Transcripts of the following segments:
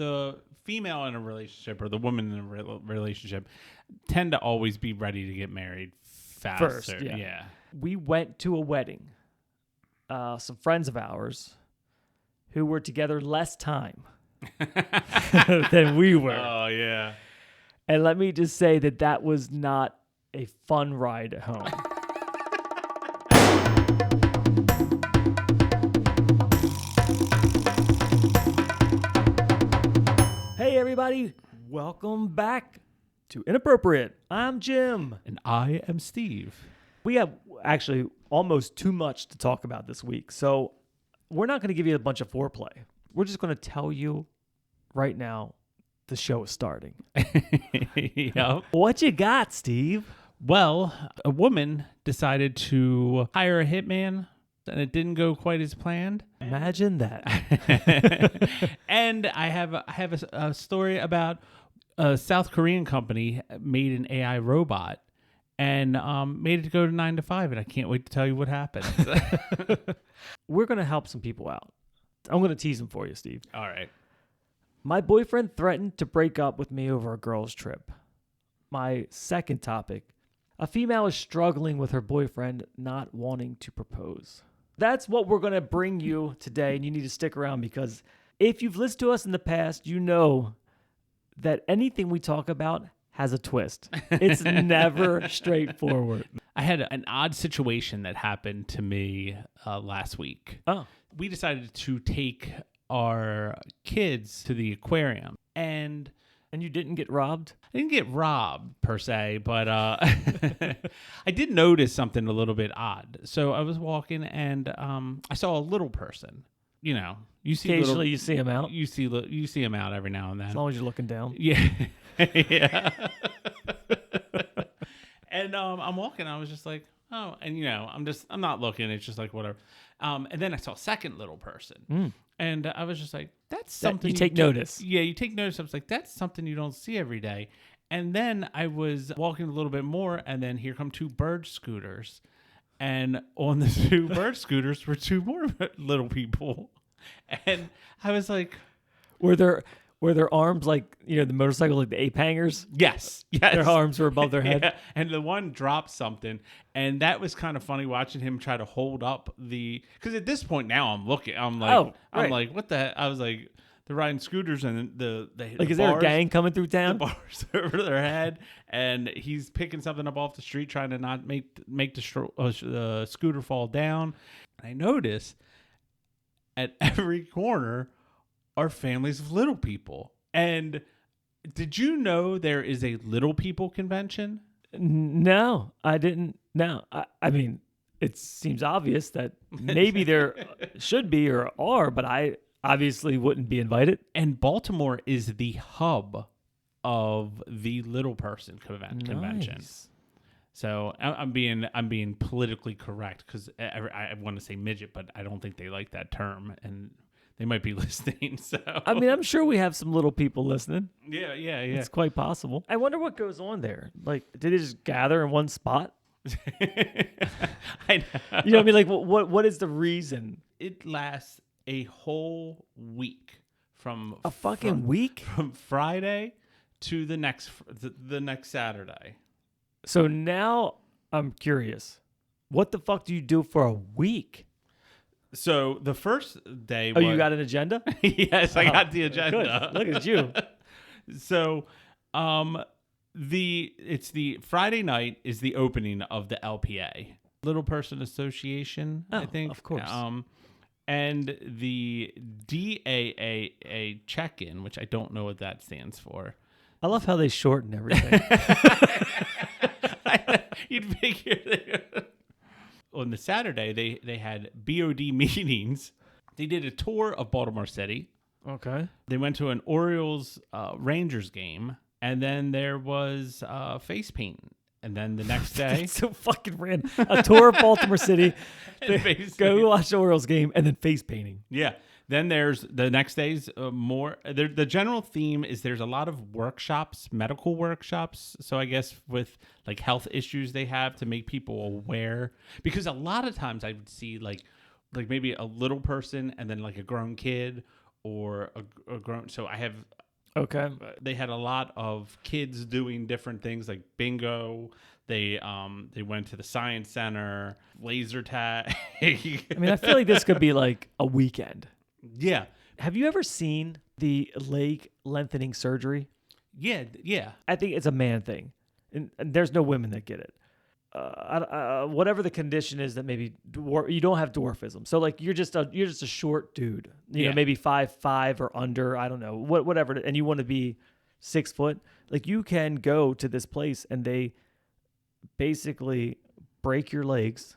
The female in a relationship or the woman in a relationship tend to always be ready to get married faster. First, yeah. We went to a wedding. Some friends of ours who were together less time than we were. Oh, yeah. And let me just say that was not a fun ride home. Hey, everybody. Welcome back to Inappropriate. I'm Jim. And I am Steve. We have actually almost too much to talk about this week. So we're not going to give you a bunch of foreplay. We're just going to tell you right now the show is starting. Yep. What you got, Steve? Well, a woman decided to hire a hitman, and it didn't go quite as planned. Imagine that. And I have a story about a South Korean company made an AI robot and made it go to 9 to 5, and I can't wait to tell you what happened. We're going to help some people out. I'm going to tease them for you, Steve. All right. My boyfriend threatened to break up with me over a girl's trip. My second topic, a female is struggling with her boyfriend not wanting to propose. That's what we're going to bring you today, and you need to stick around because if you've listened to us in the past, you know that anything we talk about has a twist. It's never straightforward. I had an odd situation that happened to me last week. Oh. We decided to take our kids to the aquarium, and you didn't get robbed? I didn't get robbed per se, but I did notice something a little bit odd. So I was walking, and I saw a little person. You know, you see occasionally you see him out. You see him out every now and then, as long as you're looking down. Yeah, yeah. And I'm walking. I was just like, oh, and I'm not looking. It's just like whatever. And then I saw a second little person. And I was just like, that's something you take notice. Yeah, you take notice. I was like, that's something you don't see every day. And then I was walking a little bit more, and then here come two bird scooters. And on the two bird scooters were two more little people. And I was like, Were their arms like, the motorcycle, like the ape hangers? Yes. Their arms were above their head? Yeah. And the one dropped something. And that was kind of funny watching him try to hold up because at this point now I'm looking, I'm like, what the heck? I was like, they're riding scooters and is there a gang coming through town? The bars over their head, and he's picking something up off the street trying to not make the scooter fall down. And I noticed at every corner are families of little people. And did you know there is a little people convention? No, I didn't. No, I mean, it seems obvious that maybe there should be or are, but I obviously wouldn't be invited. And Baltimore is the hub of the little person convention. Nice. So I'm being politically correct because I want to say midget, but I don't think they like that term, and they might be listening. So I mean, I'm sure we have some little people listening. Yeah. It's quite possible. I wonder what goes on there. Like, did they just gather in one spot? I know. You know what I mean? Like, what is the reason? It lasts a whole week from week from Friday to the next Saturday. So now I'm curious. What the fuck do you do for a week? So the first day. You got an agenda? Yes, I got the agenda. Good. Look at you. So, the Friday night is the opening of the LPA, Little Person Association. I think, of course. And the DAAA check-in, which I don't know what that stands for. I love how they shorten everything. You'd figure on the Saturday they had BOD meetings. They did a tour of Baltimore City. Okay. They went to an Orioles Rangers game, and then there was face paint. And then the next day, so fucking random. A tour of Baltimore City, go watch the Orioles game, and then face painting. Yeah. Then there's the next day's more. The general theme is there's a lot of workshops, medical workshops. So I guess with like health issues they have to make people aware, because a lot of times I would see like maybe a little person and then like a grown kid, or a grown. So I have. Okay. They had a lot of kids doing different things like bingo. They went to the science center, laser tag. I mean, I feel like this could be like a weekend. Yeah. Have you ever seen the leg lengthening surgery? Yeah. I think it's a man thing, and there's no women that get it. Whatever the condition is that maybe you don't have dwarfism. So like you're just a short dude, you know, maybe 5'5" or under. I don't know whatever, and you want to be 6 foot. Like you can go to this place and they basically break your legs,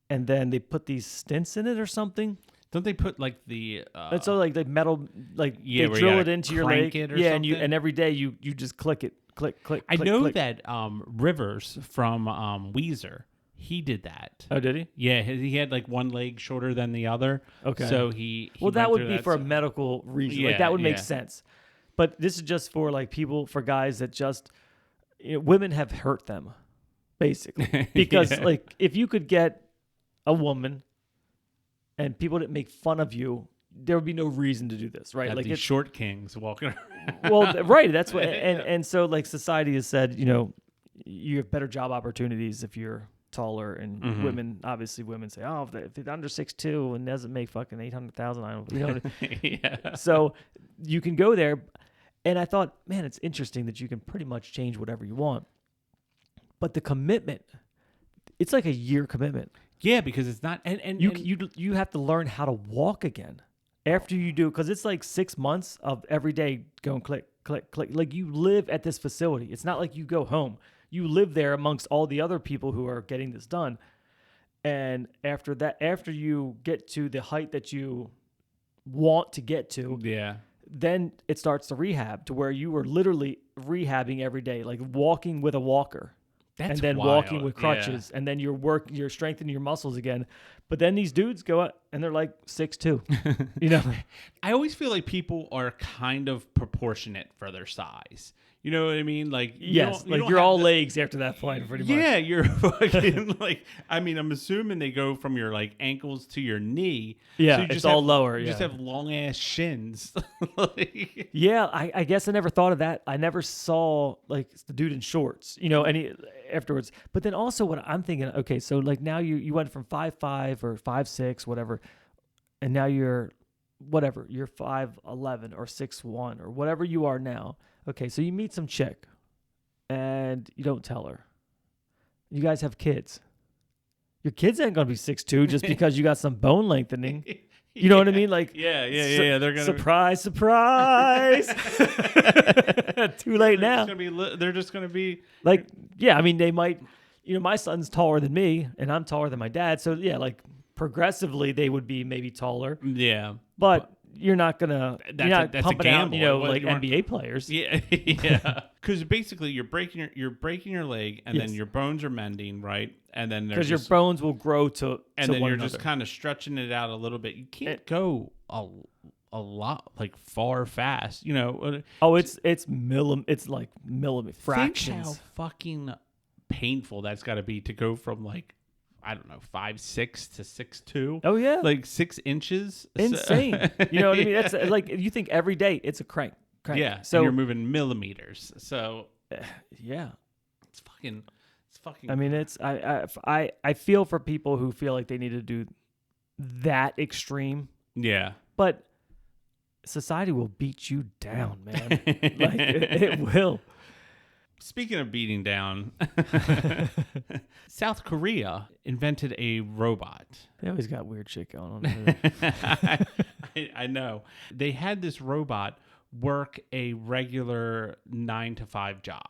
and then they put these stents in it or something. Don't they put like the? And so like the metal, like yeah, they drill it into your leg. It or yeah, something? and every day you just click it. Click. I know click. that Rivers from Weezer, he did that. Oh, did he? Yeah, he had like one leg shorter than the other. Okay. So he well, that went would through be for a so- medical reason. Yeah, Like that would make yeah. sense. But this is just for like people, for guys that just, women have hurt them, basically. Because Yeah. like if you could get a woman and people didn't make fun of you, there would be no reason to do this, right? Got Like these it's short kings walking around. well, right. That's what, and so like society has said, you have better job opportunities if you're taller, and Mhm. women, obviously, women say, oh, if they're under 6'2" and doesn't make fucking 800,000, I don't, Yeah. So you can go there, and I thought, man, it's interesting that you can pretty much change whatever you want, but the commitment, it's like a year commitment. Yeah, because it's not, and You have to learn how to walk again after you do, because it's like 6 months of every day going click, click, click. Like you live at this facility. It's not like you go home. You live there amongst all the other people who are getting this done. And after that, after you get to the height that you want to get to, yeah. then it starts to rehab to where you are literally rehabbing every day, like walking with a walker. That's and then wild. walking with crutches, and then you're strengthening your muscles again. But then these dudes go out and they're like 6'2", I always feel like people are kind of proportionate for their size. You know what I mean? Like Yes, you like don't you're have all the- legs after that point, pretty much. Yeah, you're fucking like. I mean, I'm assuming they go from your like ankles to your knee. Yeah, so you it's just all have- lower, You just yeah. have long ass shins. Like- Yeah, I guess I never thought of that. I never saw like the dude in shorts, any afterwards. But then also what I'm thinking, okay, so like now you went from 5'5" or 5'6", whatever, and now you're 5'11" or 6'1" or whatever you are now. Okay, so you meet some chick and you don't tell her. You guys have kids. Your kids ain't gonna be 6'2" just because you got some bone lengthening. You know what I mean? Like, yeah. They're gonna surprise. Too late now. They're just gonna be Like, yeah, I mean, they might, my son's taller than me and I'm taller than my dad. So yeah, like progressively they would be maybe taller, yeah. but you're not gonna, That's a pumping out, gamble. like You weren't- NBA players. Yeah, because basically you're breaking your leg, and then Yes. your bones are mending, right? And then Because your bones will grow to then one you're another. just kind of stretching it out a little bit. You can't go a lot like far fast, Oh, it's like millimeter Think fractions. how fucking painful that's got to be to go from like, I don't know, 5'6" to 6'2". Oh yeah, Like 6 inches. insane. You know what I mean? That's like you think every day it's a crank. Yeah. So So you're moving millimeters. So yeah. it's fucking. I mean, it's I feel for people who feel like they need to do that extreme, Yeah. but society will beat you down, man. Like it will. Speaking of beating down, South Korea invented a robot. They always got weird shit going on over there. I know. They had this robot work a regular 9 to 5 job.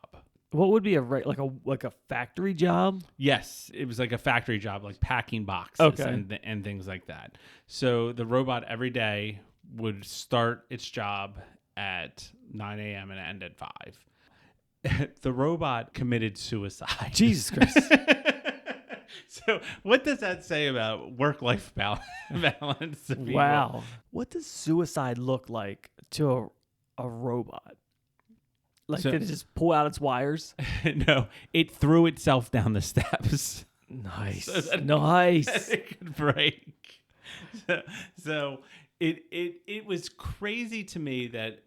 What would be like a factory job? Yes, it was like a factory job, like packing boxes Okay. and things like that. So the robot every day would start its job at 9 a.m. and end at 5. The robot committed suicide. Jesus Christ. So what does that say about work-life balance? to people? Wow. What does suicide look like to a robot? Like, So- did it just pull out its wires? No, it threw itself down the steps. Nice. So that- Nice. It could break. So It was crazy to me that,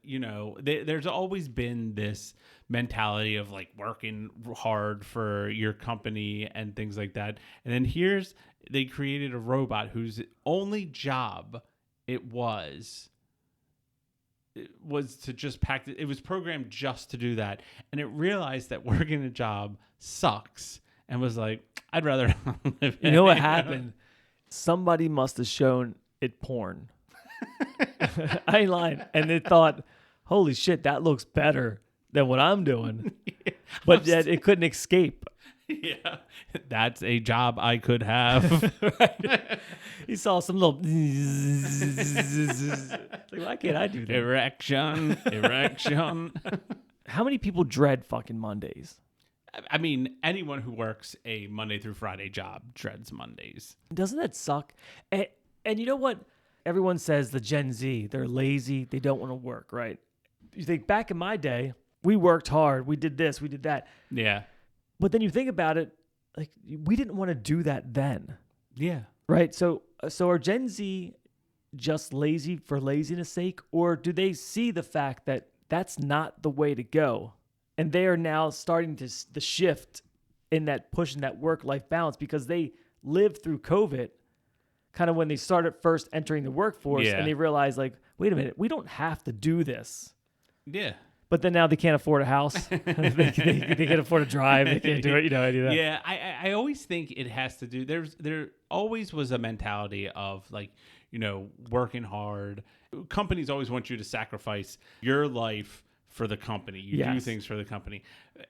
there's always been this mentality of like working hard for your company and things like that. And then they created a robot whose only job was to just pack it was programmed just to do that, and it realized that working a job sucks and was like, I'd rather not live. You know what happened? Somebody must have shown it porn. I ain't lying. And they thought, holy shit, that looks better than what I'm doing. Yeah, but yet it couldn't escape. Yeah, that's a job I could have. Right. He saw some little like, why can't I do that? Erection. How many people dread fucking Mondays? I mean, anyone who works a Monday through Friday job dreads Mondays. Doesn't that suck? And you know what? Everyone says the Gen Z, they're lazy, they don't want to work, right? You think back in my day, we worked hard, we did this, we did that. Yeah. But then you think about it, like we didn't want to do that then. Yeah. Right? So are Gen Z just lazy for laziness sake, or do they see the fact that that's not the way to go? And they are now starting to the shift in that pushing that work-life balance because they lived through COVID, kind of when they started first entering the workforce, and they realized like, wait a minute, we don't have to do this. Yeah. But then now they can't afford a house. they can't afford a drive. They can't do it. Any of that. Yeah, I always think it has to do. There always was a mentality of like, working hard. Companies always want you to sacrifice your life for the company. You do things for the company.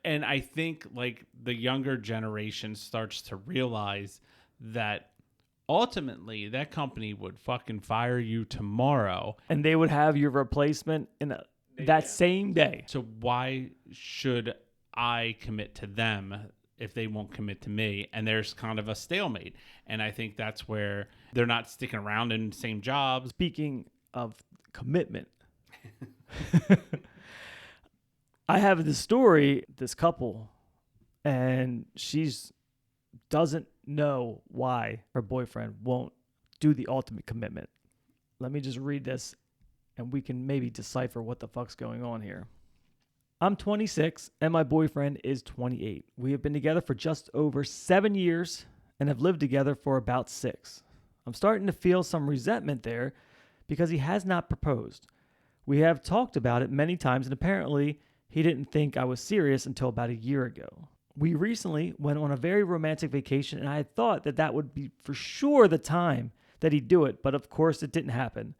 And I think like the younger generation starts to realize that ultimately that company would fucking fire you tomorrow. And they would have your replacement in that same day. So why should I commit to them if they won't commit to me? And there's kind of a stalemate. And I think that's where they're not sticking around in the same jobs. Speaking of commitment, I have this story, this couple, and she's doesn't know why her boyfriend won't do the ultimate commitment. Let me just read this and we can maybe decipher what the fuck's going on here. I'm 26 and my boyfriend is 28. We have been together for just over 7 years and have lived together for about 6. I'm starting to feel some resentment there because he has not proposed. We have talked about it many times and apparently he didn't think I was serious until about a year ago. We recently went on a very romantic vacation and I had thought that would be for sure the time that he'd do it, but of course it didn't happen.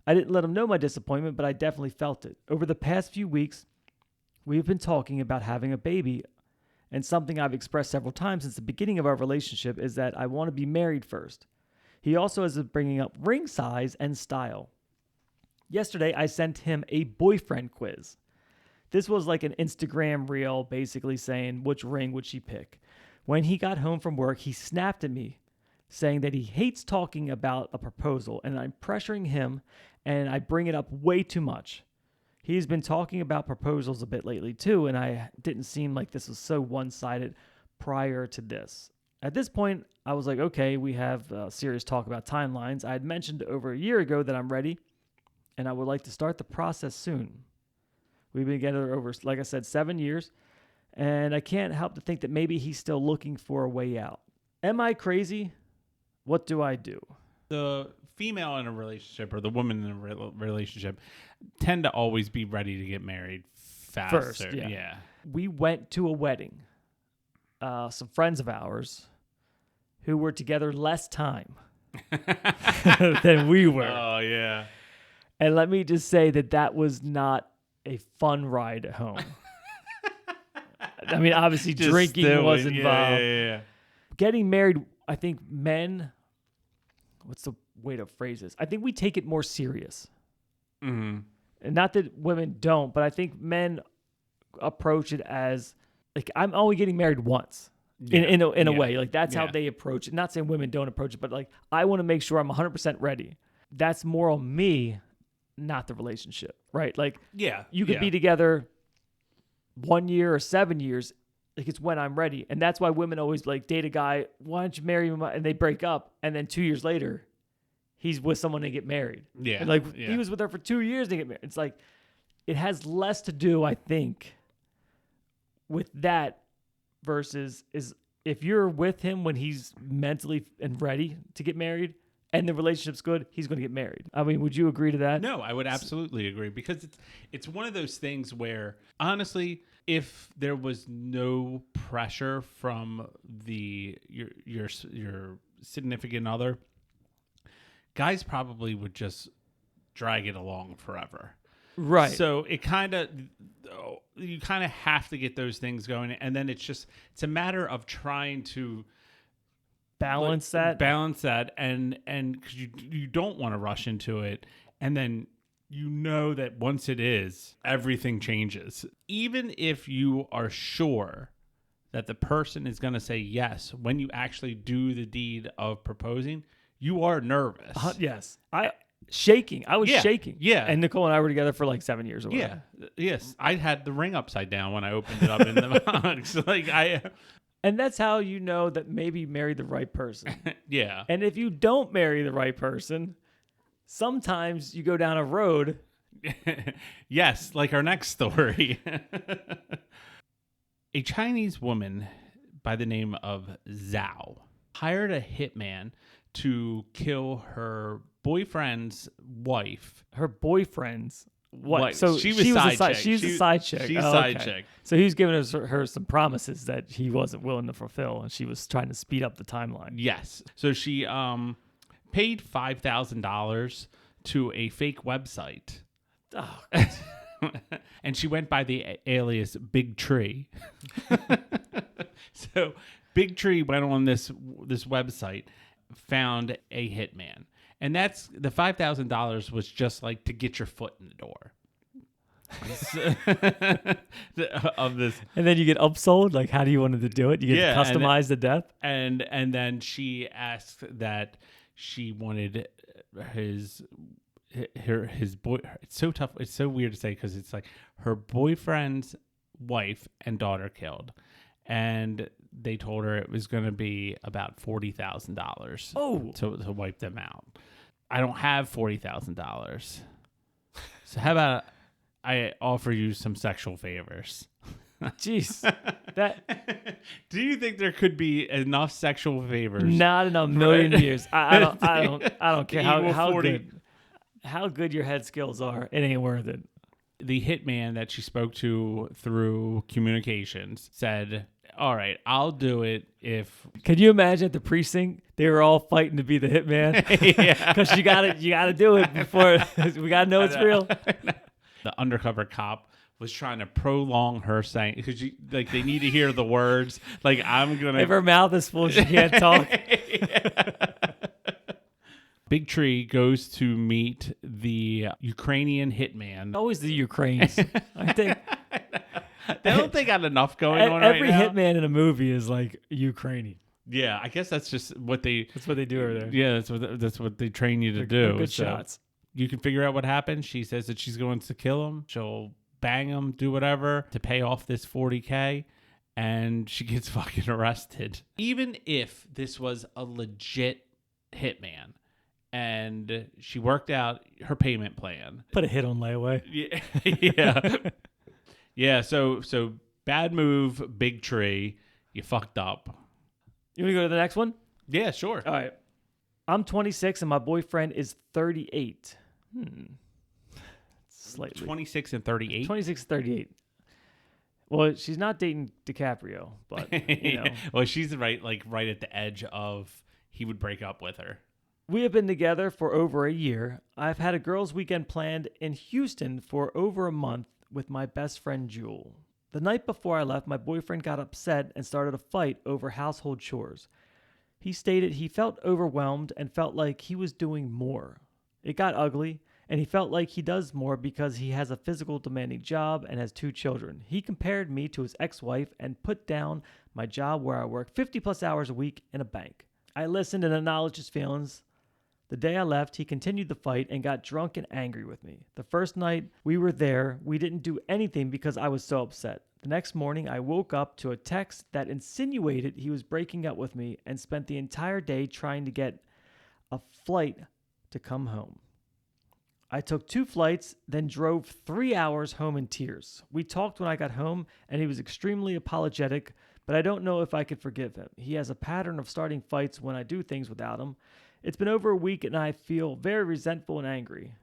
I didn't let him know my disappointment, but I definitely felt it. Over the past few weeks, we've been talking about having a baby, and something I've expressed several times since the beginning of our relationship is that I want to be married first. He also is bringing up ring size and style. Yesterday, I sent him a boyfriend quiz. This was like an Instagram reel basically saying which ring would she pick. When he got home from work, he snapped at me saying that he hates talking about a proposal and I'm pressuring him and I bring it up way too much. He's been talking about proposals a bit lately too, and I didn't seem like this was so one-sided prior to this. At this point, I was like, okay, we have a serious talk about timelines. I had mentioned over a year ago that I'm ready and I would like to start the process soon. We've been together over, like I said, 7 years, and I can't help to think that maybe he's still looking for a way out. Am I crazy? What do I do? The female in a relationship or the woman in a relationship tend to always be ready to get married faster. First, yeah. We went to a wedding. Some friends of ours who were together less time than we were. Oh, yeah. And let me just say that was not a fun ride home. I mean, obviously drinking was involved. Yeah. Getting married, I think men, what's the way to phrase this? I think we take it more serious. Mm-hmm. And not that women don't, but I think men approach it as like, I'm only getting married once in a way. Like that's how they approach it. Not saying women don't approach it, but like, I want to make sure I'm 100% ready. That's more on me, not the relationship, right? Like, you could be together 1 year or 7 years. Like, it's when I'm ready. And that's why women always like date a guy. Why don't you marry him? And they break up. And then 2 years later, he's with someone to get married. Yeah. And like yeah. he was with her for 2 years to get married. It's like it has less to do, I think, with that versus is if you're with him when he's mentally and ready to get married and the relationship's good, he's going to get married. I mean, would you agree to that? No, I would absolutely agree because it's one of those things where honestly, if there was no pressure from your significant other, guys probably would just drag it along forever. Right. So you kind of have to get those things going, and then it's a matter of trying to balance that, and because you don't want to rush into it, and then that once it is, everything changes. Even if you are sure that the person is going to say yes when you actually do the deed of proposing, you are nervous. Yes. I was shaking. Yeah. And Nicole and I were together for like 7 years or whatever. Yeah. Yes. I had the ring upside down when I opened it up in the box. And that's how you know that maybe you married the right person. Yeah. And if you don't marry the right person, sometimes you go down a road. Yes, like our next story. A Chinese woman by the name of Zhao hired a hitman to kill her boyfriend's wife. Her boyfriend's wife. So she was a side chick. She's a side chick. She's a side chick. So he was giving her some promises that he wasn't willing to fulfill, and she was trying to speed up the timeline. Yes. So she paid $5,000 to a fake website. Oh, and she went by the alias Big Tree. So Big Tree went on this website, found a hitman, and that's the $5,000 was just like to get your foot in the door of this. And then you get upsold. Like, how do you want to do it? You get to customize the death. And then she asked that she wanted his boy. It's so tough. It's so weird to say because it's like her boyfriend's wife and daughter killed, and they told her it was going to be about $40,000. Oh, to wipe them out. I don't have $40,000. So how about I offer you some sexual favors? Jeez, that. Do you think there could be enough sexual favors? Not in a million years. I don't care how good your head skills are. It ain't worth it. The hitman that she spoke to through communications said, all right, I'll do it if... Can you imagine at the precinct, they were all fighting to be the hitman? Yeah. Because you gotta do it before... we gotta know it's real. The undercover cop was trying to prolong her saying... Because they need to hear the words. Like, I'm going to... If her mouth is full, she can't talk. Big Tree goes to meet the Ukrainian hitman. Always the Ukrainians. I think... They got enough going on every right now. hitman in a movie is like Ukrainian. Yeah, I guess that's just what they... That's what they do over there. Yeah, that's what they train you to do. They're good shots. You can figure out what happened. She says that she's going to kill him. She'll bang him, do whatever to pay off this $40,000, and she gets fucking arrested. Even if this was a legit hitman and she worked out her payment plan. Put a hit on layaway. Yeah. Yeah. Yeah, so bad move, Big Tree. You fucked up. You want to go to the next one? Yeah, sure. All right. I'm 26 and my boyfriend is 38. Slightly. 26 and 38? 26 and 38. Well, she's not dating DiCaprio, but, you know. Well, she's right at the edge of he would break up with her. We have been together for over a year. I've had a girls' weekend planned in Houston for over a month with my best friend Jewel. The night before I left, my boyfriend got upset and started a fight over household chores. He stated he felt overwhelmed and felt like he was doing more. It got ugly, and he felt like he does more because he has a physical demanding job and has 2 children. He compared me to his ex-wife and put down my job where I work 50 plus hours a week in a bank. I listened and acknowledged his feelings. The day I left, he continued the fight and got drunk and angry with me. The first night we were there, we didn't do anything because I was so upset. The next morning, I woke up to a text that insinuated he was breaking up with me and spent the entire day trying to get a flight to come home. I took 2 flights, then drove 3 hours home in tears. We talked when I got home, and he was extremely apologetic, but I don't know if I could forgive him. He has a pattern of starting fights when I do things without him. It's been over a week, and I feel very resentful and angry.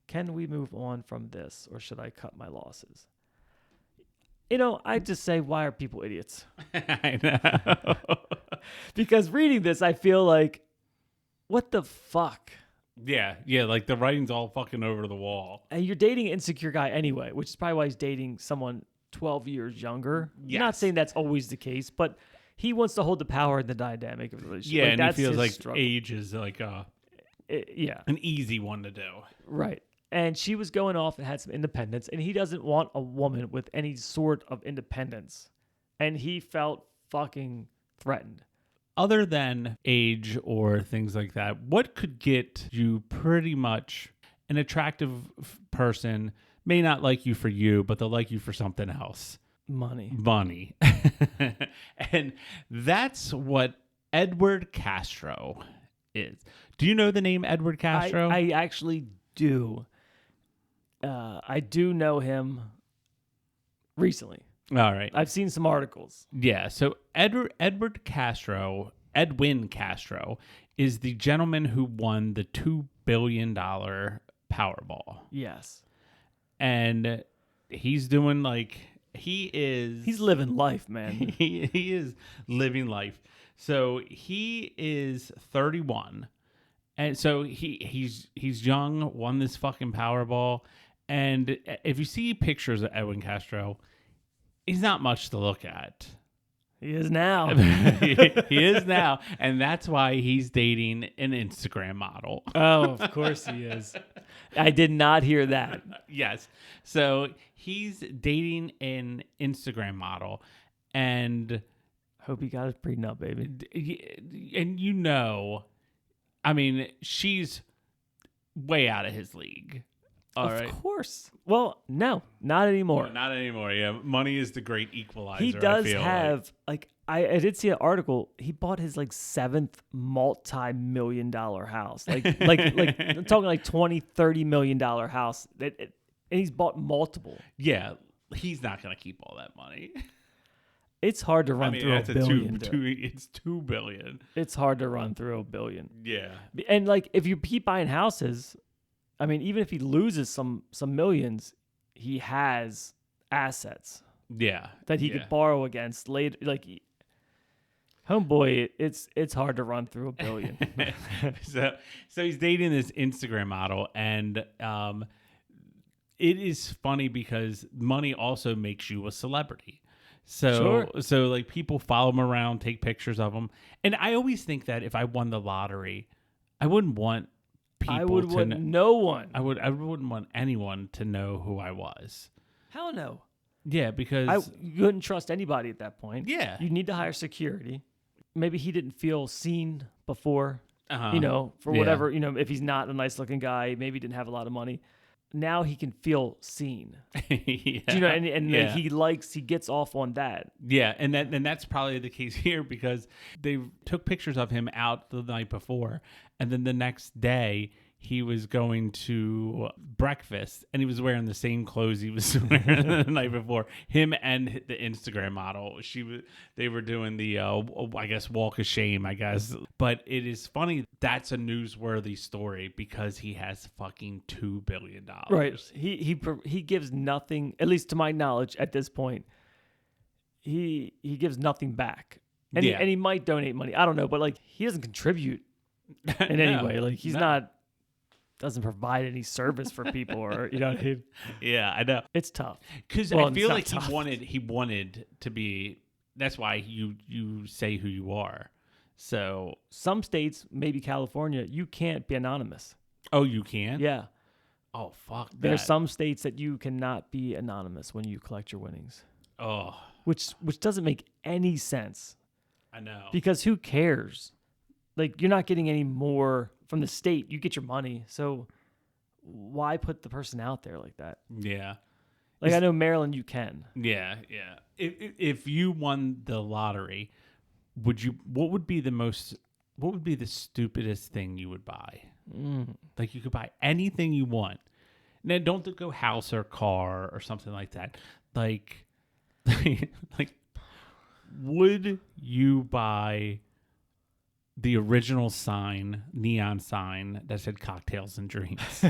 Can we move on from this, or should I cut my losses? I just say, why are people idiots? I know. Because reading this, I feel like, what the fuck? Yeah, like the writing's all fucking over the wall. And you're dating an insecure guy anyway, which is probably why he's dating someone 12 years younger. Yes. Not saying that's always the case, but he wants to hold the power in the dynamic of the relationship. Yeah, like, and that's he feels his like struggle. age is like an easy one to do. Right. And she was going off and had some independence, and he doesn't want a woman with any sort of independence. And he felt fucking threatened. Other than age or things like that, what could get you pretty much an attractive person, may not like you for you, but they'll like you for something else? Money. And that's what Edward Castro is. Do you know the name Edward Castro? I actually do. I do know him recently. All right. I've seen some articles. Yeah. So Edwin Castro is the gentleman who won the $2 billion Powerball. Yes. And he's doing he's living life, man. he is living life. So he is 31. And so he's young, won this fucking Powerball. And if you see pictures of Edwin Castro, he's not much to look at. He is now. He is now. And that's why he's dating an Instagram model. Oh, of course he is. I did not hear that. Yes. So he's dating an Instagram model. And hope he got his prenup, baby. And I mean, she's way out of his league. Of course. Well, no, not anymore. No, not anymore. Yeah, money is the great equalizer. He does have I did see an article. He bought his 7th multi-million-dollar house. I'm talking $20-30 million house. And he's bought multiple. Yeah, he's not gonna keep all that money. It's hard to run through $1 billion. It's $2 billion. It's hard to run through $1 billion. Yeah, and if you keep buying houses. I mean, even if he loses some millions, he has assets. Yeah, that he could borrow against later. Homeboy, it's hard to run through $1 billion. so he's dating this Instagram model, and it is funny because money also makes you a celebrity. So people follow him around, take pictures of him, and I always think that if I won the lottery, I wouldn't want. I wouldn't want anyone to know who I was. Hell no. Yeah, because you couldn't trust anybody at that point. Yeah, you need to hire security. Maybe he didn't feel seen before. For whatever, if he's not a nice looking guy, maybe he didn't have a lot of money. Now he can feel seen. Yeah. He gets off on that. Yeah, and that's probably the case here because they took pictures of him out the night before, and then the next day he was going to breakfast and he was wearing the same clothes he was wearing the night before. Him and the Instagram model. They were doing the I guess walk of shame, I guess. But it is funny, that's a newsworthy story because he has fucking $2 billion. Right. He gives nothing, at least to my knowledge at this point. He gives nothing back. And he might donate money. I don't know, but he doesn't contribute in any way. He's not doesn't provide any service for people, or what I mean? Yeah, I know. It's tough because I feel like he wanted to be. That's why you say who you are. So some states, maybe California, you can't be anonymous. Oh, you can? Yeah. Oh, fuck. There's some states that you cannot be anonymous when you collect your winnings. Oh, which doesn't make any sense. I know. Because who cares? You're not getting any more from the state. You get your money. So why put the person out there like that? Yeah. I know Maryland, you can. Yeah, yeah. If you won the lottery, what would be the stupidest thing you would buy? Like you could buy anything you want. Now don't go house or car or something like that. Like would you buy the original neon sign that said cocktails and dreams?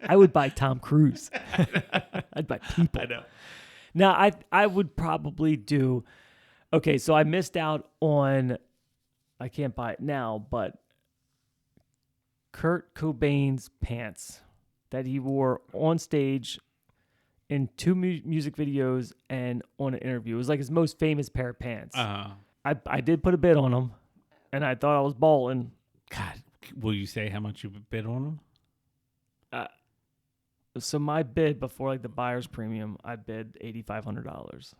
I would buy Tom Cruise. I'd buy people. I know. Now, I would probably do... Okay, so I missed out on... I can't buy it now, but Kurt Cobain's pants that he wore on stage in 2 music videos and on an interview. It was like his most famous pair of pants. I did put a bid on them, and I thought I was balling. God, will you say how much you bid on them? So my bid before like the buyer's premium, I bid $8,500.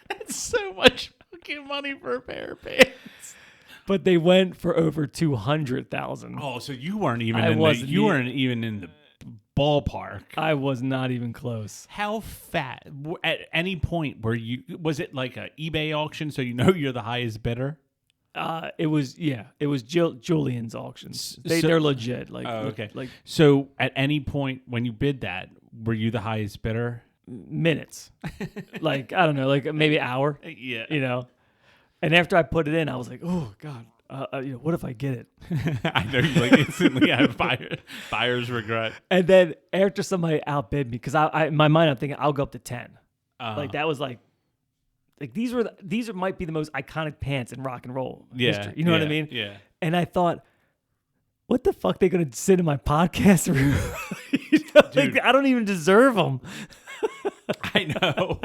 That's so much fucking money for a pair of pants. But they went for over $200,000. Oh, so you weren't even weren't even in the ballpark. I was not even close. How fat? At any point was it like a eBay auction? So you're the highest bidder. It was Julian's auctions. They're legit. Like, okay. Like, so at any point when you bid that, were you the highest bidder? Minutes. Like, I don't know, like maybe an hour. Yeah. You know. And after I put it in, I was like, oh God, what if I get it? I know you like instantly have buyer's regret. And then after somebody outbid me, because I in my mind I'm thinking I'll go up to 10. Like that was like these might be the most iconic pants in rock and roll history. You know what I mean? Yeah. And I thought, what the fuck they gonna sit in my podcast room? Like, I don't even deserve them. I know.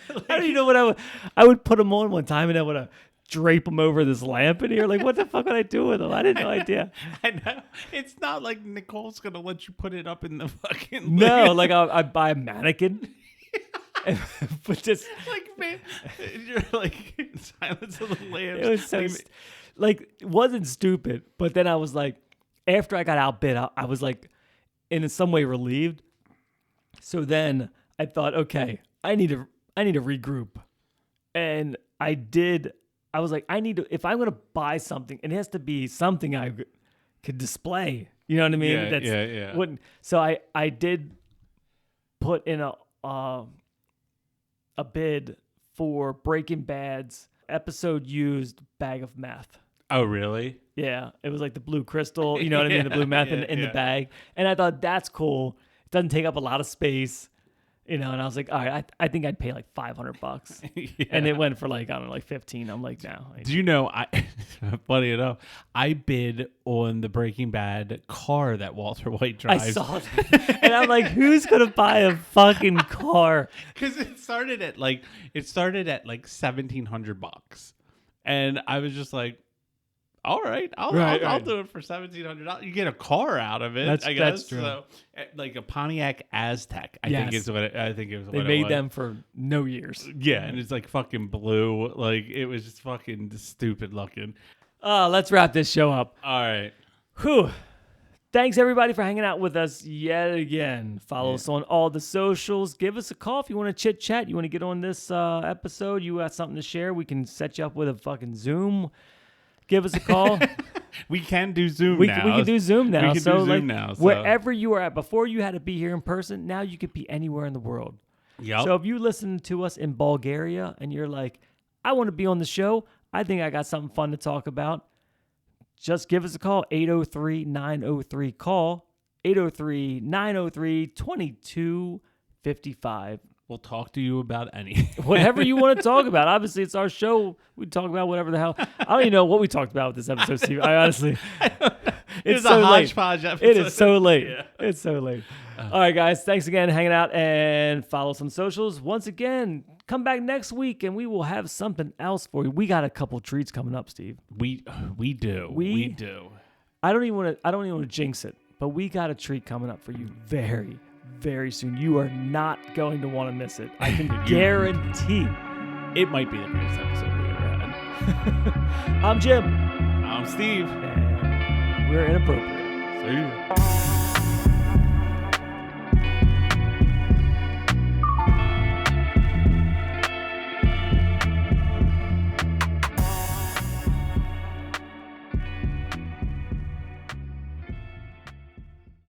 I don't even know what I would put them on one time, and I would drape them over this lamp in here. Like, what the fuck would I do with them? I had no idea. I know. It's not like Nicole's gonna let you put it up in the fucking no. Like I buy a mannequin. But just like, man, you're like Silence of the Lambs. It was so it wasn't stupid, but then I was like, after I got outbid, I was like, in some way relieved. So then I thought, okay, I need to regroup, and I did. I was like, if I'm gonna buy something, it has to be something I could display. You know what I mean? Yeah. So I did put in a bid for Breaking Bad's episode used bag of meth. Oh, really? Yeah. It was like the blue crystal, you know what I mean? The blue meth in the bag. And I thought, that's cool. It doesn't take up a lot of space, you know? And I was like, all right, I think I'd pay like $500. Yeah. And it went for like, I don't know, like 15. I'm like, no. Do you know, funny enough, I bid on the Breaking Bad car that Walter White drives. I saw that. And I'm like, who's going to buy a fucking car? Because it started at like $1,700. And I was just like, all right, I'll do it for $1,700. You get a car out of it, I guess. That's true. So, like a Pontiac Aztec, I think is what it was. They made them for no years. Yeah, and it's like fucking blue. Like, it was just fucking stupid looking. Let's wrap this show up. All right. Whew. Thanks, everybody, for hanging out with us yet again. Follow us on all the socials. Give us a call if you want to chit-chat. You want to get on this episode. You got something to share. We can set you up with a fucking Zoom. Give us a call. We can do Zoom now. We can do Zoom now. We can do Zoom now. Wherever you are at. Before you had to be here in person, now you could be anywhere in the world. Yep. So if you listen to us in Bulgaria and you're like, I want to be on the show, I think I got something fun to talk about, just give us a call, 803-903-CALL, 803-903-2255. We'll talk to you about anything. Whatever you want to talk about. Obviously, it's our show. We talk about whatever the hell. I don't even know what we talked about with this episode, Steve. I honestly... It's so a hodgepodge episode. It is so late. Yeah. It's so late. All right, guys. Thanks again for hanging out, and follow us on socials. Once again, come back next week, and we will have something else for you. We got a couple treats coming up, Steve. We do. We do. I don't even want to jinx it, but we got a treat coming up for you very, very soon. You are not going to want to miss it. I can guarantee. It might be the greatest episode we ever had. I'm Jim. I'm Steve. And we're Inappropriate. See you.